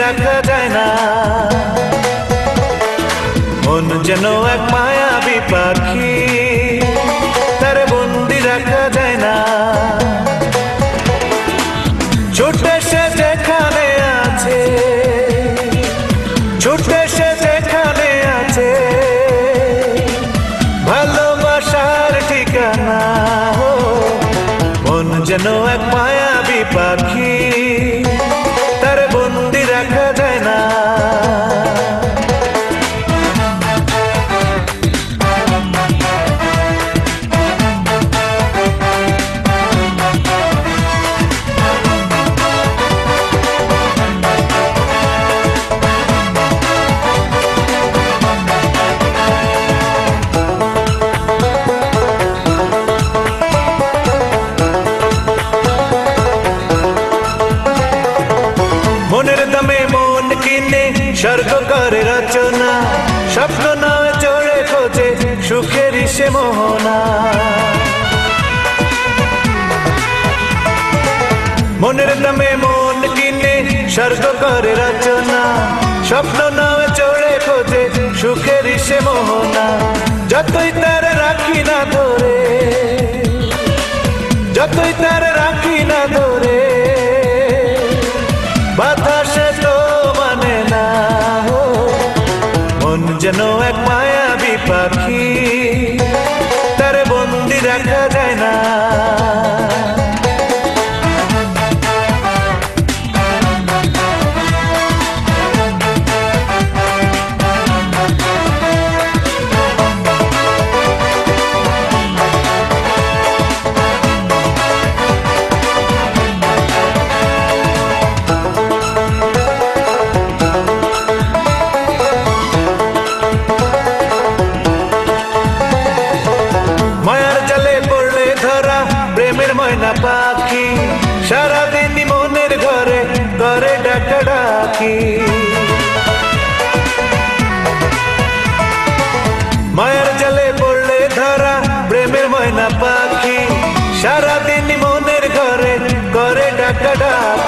রাখা যায় না, মন যেন এক মায়াবী পাখি, তার বন্দি রাখা যায় না। ছুটে সে যেখানে আছে, ছুটে সে যেখানে আছে, ভালোবাসার ঠিকানা। মন যেন এক মায়াবী পাখি, তার বন্দি রাখা যায় না। মনের দামে মন কিনে স্বর্গ করে রচনা, স্বপ্ন নয় চড়ে খোঁজে সুখের সে মোহনা। মনের দামে মন কিনে স্বর্গ করে রচনা, স্বপ্ন নয় চড়ে খোঁজে সুখের সে মোহনা। যতই তার রাখি না ধরে, যতই তার রাখি না ধরে, বাতাসে তো মানে না। মন যেন এক মায়াবী পাখি, তার বন্দি রাখা যায় না। মায়ার জালে পড়লে ধরা প্রেমের ময়না পাখি, সারাদিন মনের ঘরে করে ডাকা ডাকি। মায়ার জালে পড়লে ধরা প্রেমের ময়না পাখি, সারাদিন মনের ঘরে করে ডাকা ডাকি।